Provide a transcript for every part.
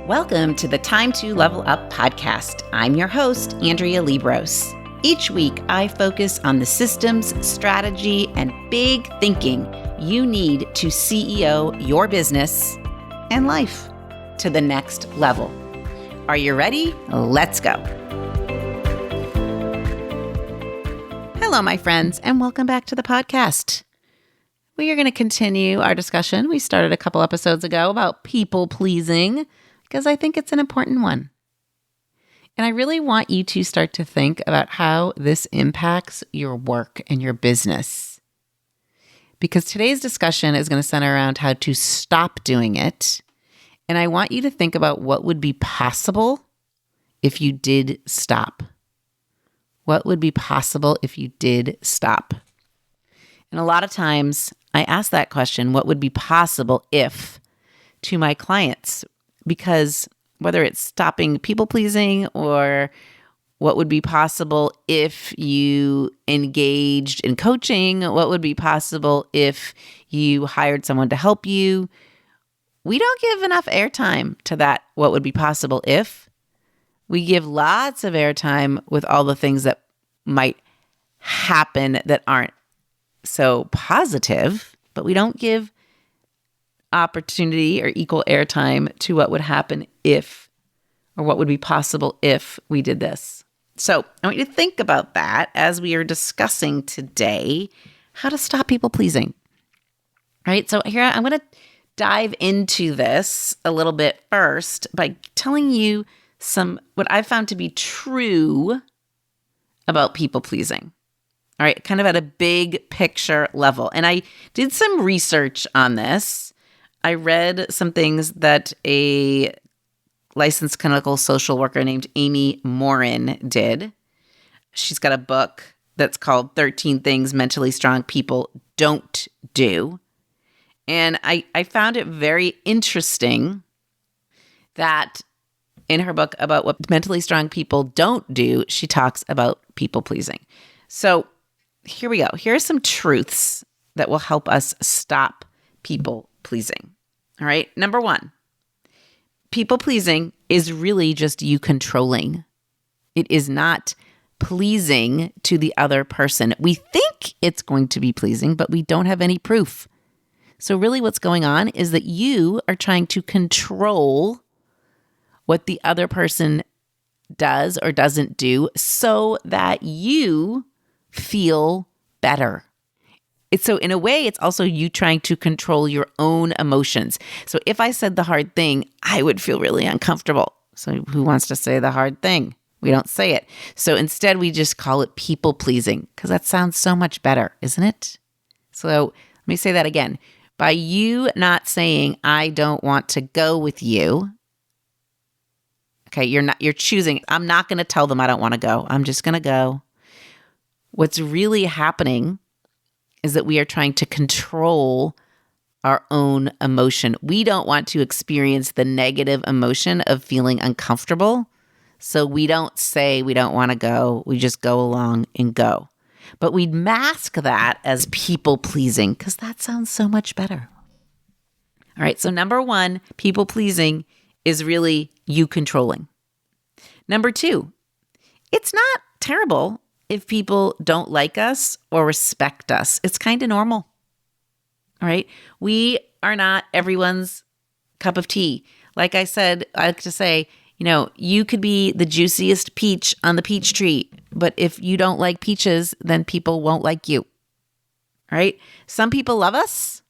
Welcome to the Time to Level Up podcast. I'm your host, Andrea Liebross. Each week, I focus on the systems, strategy, and big thinking you need to CEO your business and life to the next level. Are you ready? Let's go. Hello, my friends, and welcome back to the podcast. We are going to continue our discussion we started a couple episodes ago about people pleasing because I think it's an important one. And I really want you to start to think about how this impacts your work and your business. Because today's discussion is going to center around how to stop doing it. And I want you to think about what would be possible if you did stop. What would be possible if you did stop? And a lot of times I ask that question, what would be possible if, to my clients, because whether it's stopping people pleasing or what would be possible if you engaged in coaching, what would be possible if you hired someone to help you, we don't give enough airtime to that, what would be possible if. We give lots of airtime with all the things that might happen that aren't so positive, but we don't give opportunity or equal airtime to what would happen if, or what would be possible if we did this. So I want you to think about that as we are discussing today how to stop people pleasing. All right, so here I'm going to dive into this a little bit first by telling you what I found to be true about people pleasing. All right, kind of at a big picture level. And I did some research on this. I read some things that a licensed clinical social worker named Amy Morin did. She's got a book that's called 13 Things Mentally Strong People Don't Do. And I found it very interesting that in her book about what mentally strong people don't do, she talks about people pleasing. So here we go. Here are some truths that will help us stop people pleasing. All right. Number one, people pleasing is really just you controlling. It is not pleasing to the other person. We think it's going to be pleasing, but we don't have any proof. So really what's going on is that you are trying to control what the other person does or doesn't do so that you feel better. So in a way, it's also you trying to control your own emotions. So if I said the hard thing, I would feel really uncomfortable. So who wants to say the hard thing? We don't say it. So instead, we just call it people pleasing because that sounds so much better, isn't it? So let me say that again. By you not saying, I don't want to go with you. Okay, you're choosing, I'm not going to tell them I don't want to go. I'm just going to go. What's really happening is that we are trying to control our own emotion. We don't want to experience the negative emotion of feeling uncomfortable. So we don't say we don't want to go. We just go along and go. But we mask that as people pleasing because that sounds so much better. All right. So number one, people pleasing is really you controlling. Number two, it's not terrible if people don't like us or respect us. It's kind of normal. All right. We are not everyone's cup of tea. Like I said, I like to say, you could be the juiciest peach on the peach tree, but if you don't like peaches, then people won't like you. All right. Some people love us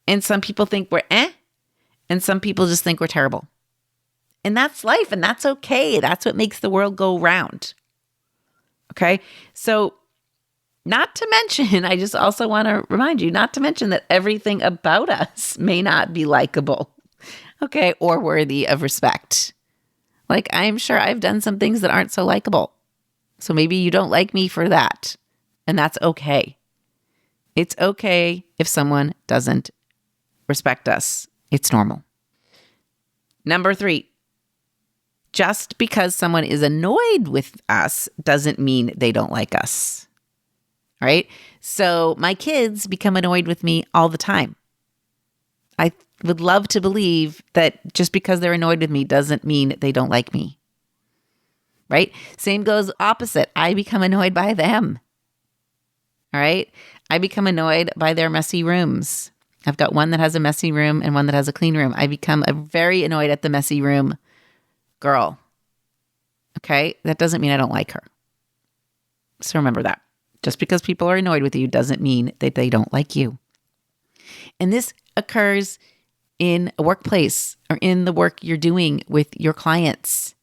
and some people think we're and some people just think we're terrible. And that's life and that's okay. That's what makes the world go round. Okay. So not to mention, I just also want to remind you, not to mention that everything about us may not be likable, okay, or worthy of respect. Like I'm sure I've done some things that aren't so likable. So maybe you don't like me for that. And that's okay. It's okay if someone doesn't respect us. It's normal. Number three, just because someone is annoyed with us doesn't mean they don't like us. Right? So my kids become annoyed with me all the time. I would love to believe that just because they're annoyed with me doesn't mean they don't like me. Right? Same goes opposite. I become annoyed by them. All right? I become annoyed by their messy rooms. I've got one that has a messy room and one that has a clean room. I become very annoyed at the messy room girl. Okay? That doesn't mean I don't like her. So remember that. Just because people are annoyed with you doesn't mean that they don't like you. And this occurs in a workplace or in the work you're doing with your clients.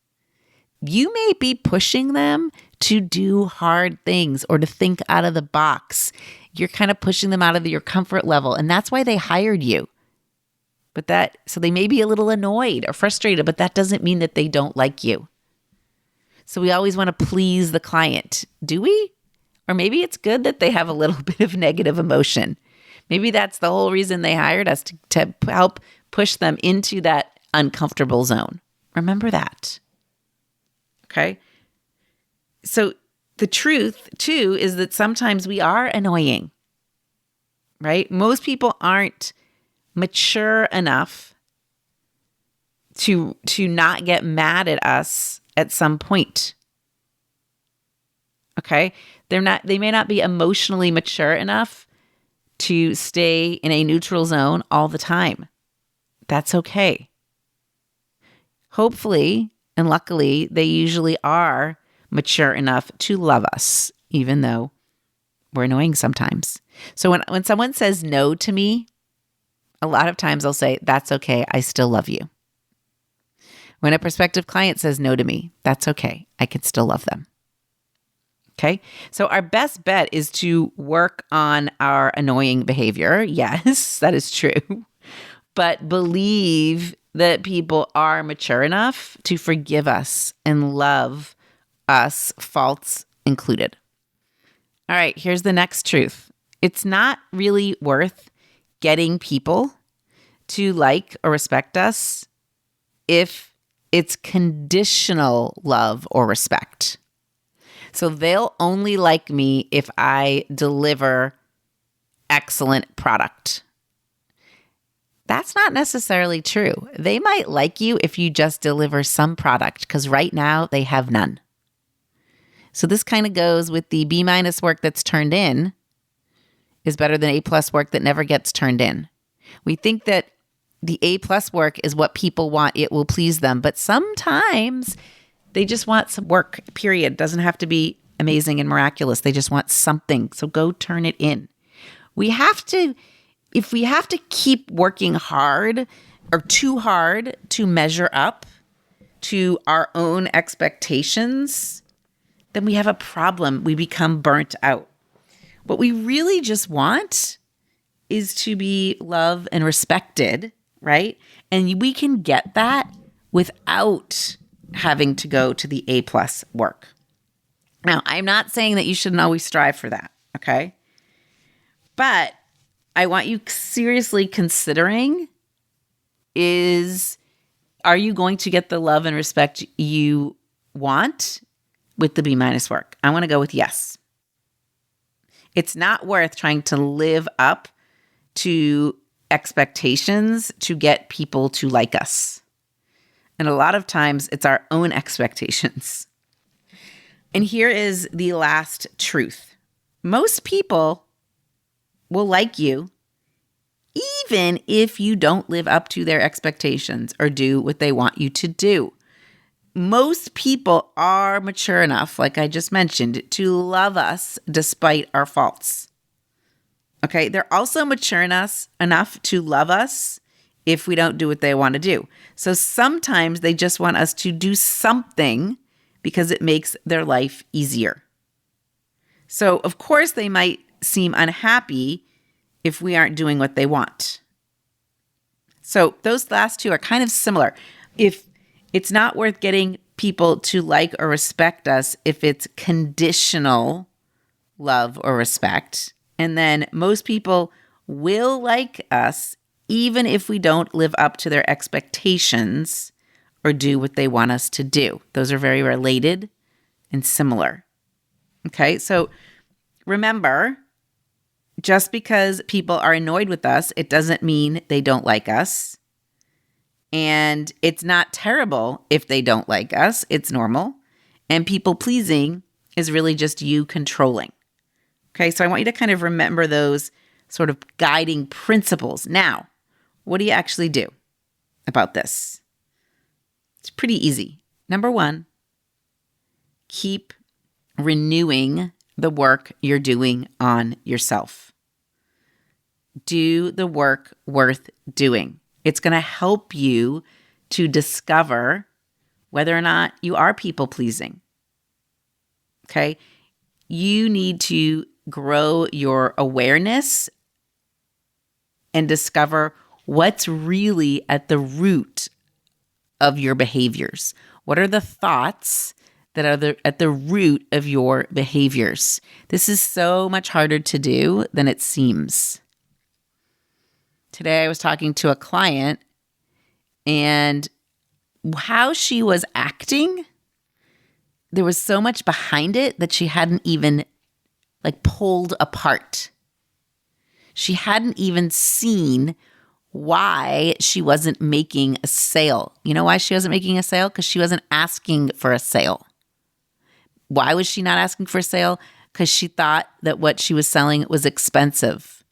You may be pushing them to do hard things or to think out of the box. You're kind of pushing them out of your comfort level, and that's why they hired you. So they may be a little annoyed or frustrated, but that doesn't mean that they don't like you. So we always want to please the client, do we? Or maybe it's good that they have a little bit of negative emotion. Maybe that's the whole reason they hired us, to help push them into that uncomfortable zone. Remember that. Okay? So the truth, too, is that sometimes we are annoying, right? Most people aren't mature enough to not get mad at us at some point. Okay? They may not be emotionally mature enough to stay in a neutral zone all the time. That's okay. Hopefully, and luckily, they usually are mature enough to love us, even though we're annoying sometimes. So when someone says no to me, a lot of times I'll say, that's okay, I still love you. When a prospective client says no to me, that's okay, I can still love them. Okay, so our best bet is to work on our annoying behavior. Yes, that is true. But believe that people are mature enough to forgive us and love us, faults included. All right, here's the next truth. It's not really worth getting people to like or respect us if it's conditional love or respect. So they'll only like me if I deliver excellent product. That's not necessarily true. They might like you if you just deliver some product, because right now they have none. So this kind of goes with the B- work that's turned in is better than A+ work that never gets turned in. We think that the A+ work is what people want. It will please them. But sometimes they just want some work, period. It doesn't have to be amazing and miraculous. They just want something. So go turn it in. If we have to keep working hard or too hard to measure up to our own expectations, then we have a problem. We become burnt out. What we really just want is to be loved and respected, right? And we can get that without having to go to the A+ work. Now, I'm not saying that you shouldn't always strive for that, okay? But I want you seriously considering are you going to get the love and respect you want with the B- work? I want to go with yes. It's not worth trying to live up to expectations to get people to like us. And a lot of times it's our own expectations. And here is the last truth. Most people will like you even if you don't live up to their expectations or do what they want you to do. Most people are mature enough, like I just mentioned, to love us despite our faults. Okay, they're also mature enough to love us if we don't do what they want to do. So sometimes they just want us to do something because it makes their life easier. So of course they might seem unhappy if we aren't doing what they want. So those last two are kind of similar. If it's not worth getting people to like or respect us if it's conditional love or respect. And then most people will like us even if we don't live up to their expectations or do what they want us to do. Those are very related and similar. Okay, so remember, just because people are annoyed with us, it doesn't mean they don't like us. And it's not terrible if they don't like us. It's normal. And people pleasing is really just you controlling. Okay, so I want you to kind of remember those sort of guiding principles. Now, what do you actually do about this? It's pretty easy. Number one, keep renewing the work you're doing on yourself. Do the work worth doing. It's going to help you to discover whether or not you are people pleasing. Okay? You need to grow your awareness and discover what's really at the root of your behaviors. What are the thoughts that are at the root of your behaviors? This is so much harder to do than it seems. Today I was talking to a client, and how she was acting, there was so much behind it that she hadn't even pulled apart. She hadn't even seen why she wasn't making a sale. You know why she wasn't making a sale? Because she wasn't asking for a sale. Why was she not asking for a sale? Because she thought that what she was selling was expensive.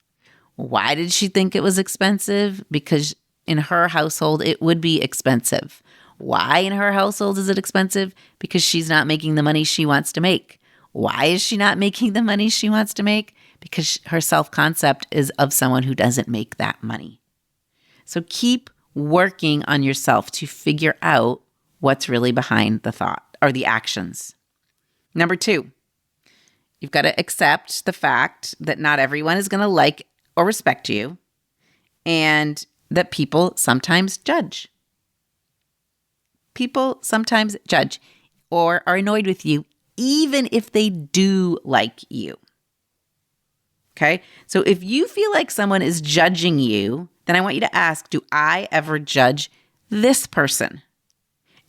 Why did she think it was expensive? Because in her household, it would be expensive. Why in her household is it expensive? Because she's not making the money she wants to make. Why is she not making the money she wants to make? Because her self-concept is of someone who doesn't make that money. So keep working on yourself to figure out what's really behind the thought or the actions. Number two, you've got to accept the fact that not everyone is going to like or respect you, and that people sometimes judge. People sometimes judge or are annoyed with you, even if they do like you. Okay? So if you feel like someone is judging you, then I want you to ask, do I ever judge this person?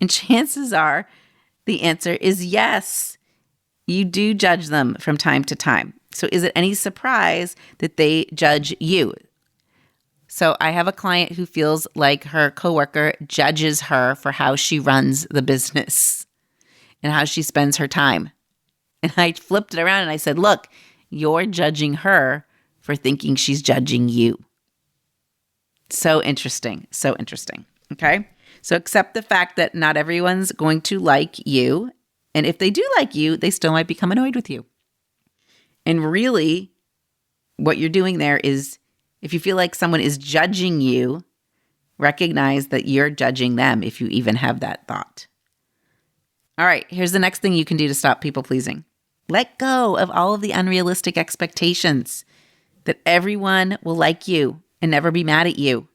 And chances are the answer is yes. You do judge them from time to time. So is it any surprise that they judge you? So I have a client who feels like her coworker judges her for how she runs the business and how she spends her time. And I flipped it around and I said, look, you're judging her for thinking she's judging you. So interesting. So interesting. Okay. So accept the fact that not everyone's going to like you. And if they do like you, they still might become annoyed with you. And really, what you're doing there is, if you feel like someone is judging you, recognize that you're judging them if you even have that thought. All right, here's the next thing you can do to stop people pleasing. Let go of all of the unrealistic expectations that everyone will like you and never be mad at you.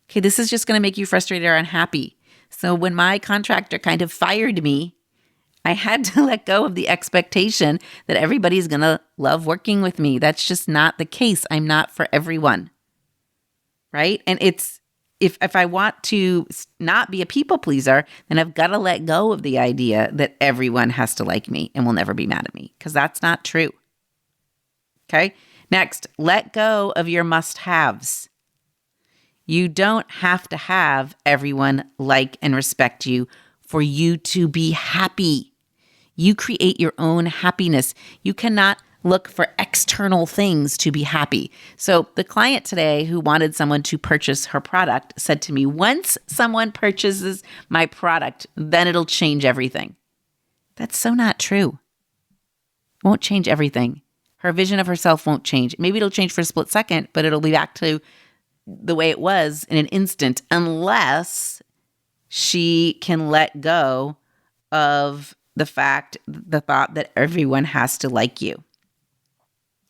Okay, this is just going to make you frustrated or unhappy. So when my contractor kind of fired me, I had to let go of the expectation that everybody's going to love working with me. That's just not the case. I'm not for everyone, right? And if I want to not be a people pleaser, then I've got to let go of the idea that everyone has to like me and will never be mad at me, because that's not true. Okay? Next, let go of your must-haves. You don't have to have everyone like and respect you for you to be happy. You create your own happiness. You cannot look for external things to be happy. So the client today who wanted someone to purchase her product said to me, once someone purchases my product, then it'll change everything. That's so not true. It won't change everything. Her vision of herself won't change. Maybe it'll change for a split second, but it'll be back to the way it was in an instant, unless she can let go of the thought that everyone has to like you.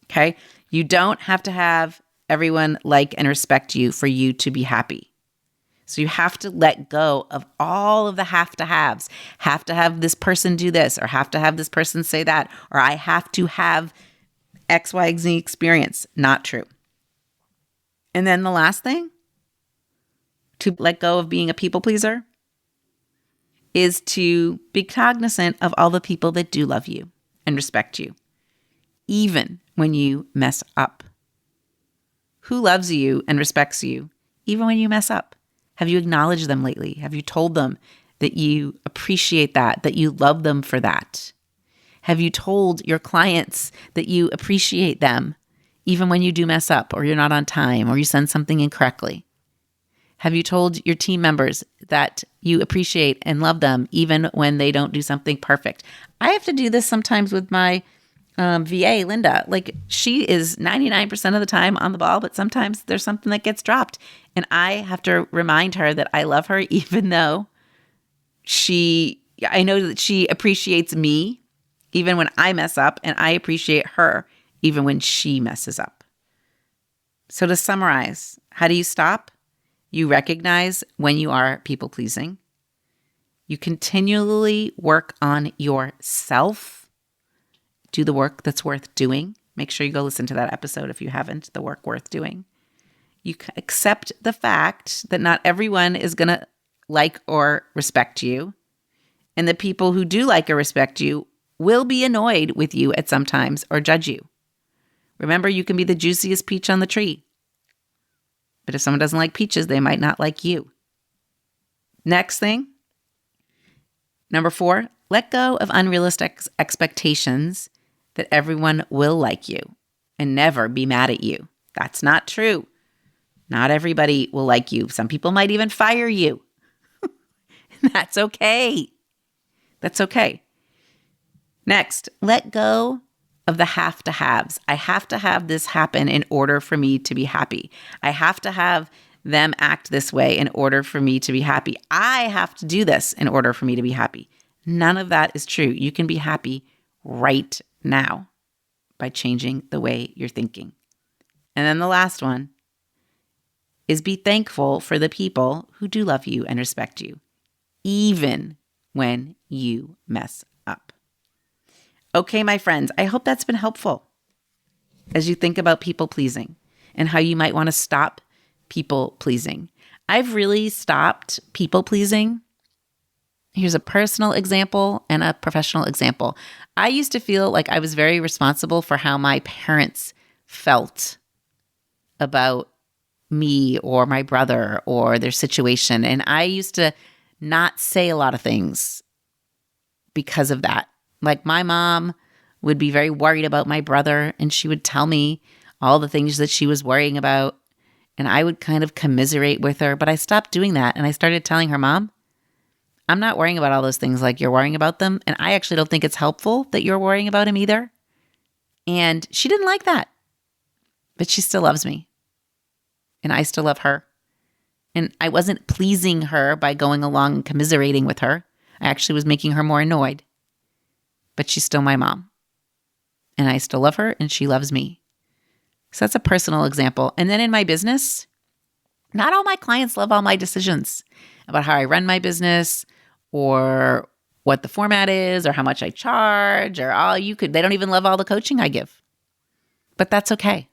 Okay? You don't have to have everyone like and respect you for you to be happy. So you have to let go of all of the have to haves. Have to have this person do this, or have to have this person say that, or I have to have X, Y, Z experience. Not true. And then the last thing, to let go of being a people pleaser, is to be cognizant of all the people that do love you and respect you, even when you mess up. Who loves you and respects you, even when you mess up? Have you acknowledged them lately? Have you told them that you appreciate that you love them for that? Have you told your clients that you appreciate them even when you do mess up or you're not on time or you send something incorrectly? Have you told your team members that you appreciate and love them even when they don't do something perfect? I have to do this sometimes with my VA, Linda. Like, she is 99% of the time on the ball, but sometimes there's something that gets dropped. And I have to remind her that I love her even though I know that she appreciates me even when I mess up, and I appreciate her even when she messes up. So to summarize, how do you stop? You recognize when you are people-pleasing. You continually work on yourself. Do the work that's worth doing. Make sure you go listen to that episode if you haven't, the work worth doing. You accept the fact that not everyone is going to like or respect you. And the people who do like or respect you will be annoyed with you at some times or judge you. Remember, you can be the juiciest peach on the tree. But if someone doesn't like peaches, they might not like you. Next thing, number 4, let go of unrealistic expectations that everyone will like you and never be mad at you. That's not true. Not everybody will like you. Some people might even fire you. That's okay. That's okay. Next, let go of the have to haves. I have to have this happen in order for me to be happy. I have to have them act this way in order for me to be happy. I have to do this in order for me to be happy. None of that is true. You can be happy right now by changing the way you're thinking. And then the last one is be thankful for the people who do love you and respect you, even when you mess up. Okay, my friends, I hope that's been helpful as you think about people pleasing and how you might want to stop people pleasing. I've really stopped people pleasing. Here's a personal example and a professional example. I used to feel like I was very responsible for how my parents felt about me or my brother or their situation. And I used to not say a lot of things because of that. Like, my mom would be very worried about my brother, and she would tell me all the things that she was worrying about, and I would kind of commiserate with her. But I stopped doing that, and I started telling her, Mom, I'm not worrying about all those things like you're worrying about them, and I actually don't think it's helpful that you're worrying about him either. And she didn't like that, but she still loves me, and I still love her. And I wasn't pleasing her by going along and commiserating with her. I actually was making her more annoyed. But she's still my mom. And I still love her and she loves me. So that's a personal example. And then in my business, not all my clients love all my decisions about how I run my business or what the format is or how much I charge or they don't even love all the coaching I give. But that's okay.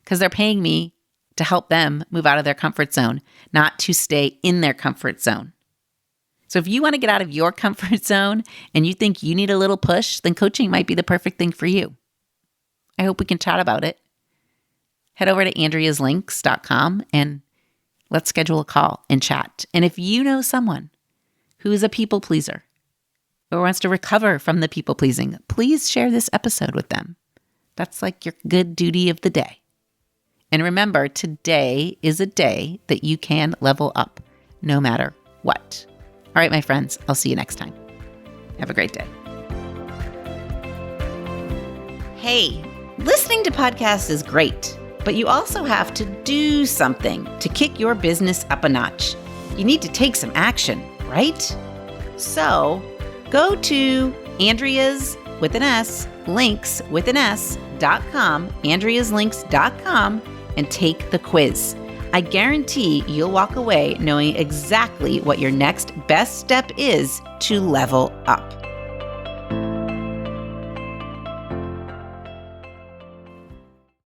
Because they're paying me to help them move out of their comfort zone, not to stay in their comfort zone. So if you want to get out of your comfort zone and you think you need a little push, then coaching might be the perfect thing for you. I hope we can chat about it. Head over to andreaslinks.com and let's schedule a call and chat. And if you know someone who is a people pleaser or wants to recover from the people pleasing, please share this episode with them. That's like your good duty of the day. And remember, today is a day that you can level up no matter what. All right, my friends, I'll see you next time. Have a great day. Hey, listening to podcasts is great, but you also have to do something to kick your business up a notch. You need to take some action, right? So go to andreaslinks.com, and take the quiz. I guarantee you'll walk away knowing exactly what your next best step is to level up.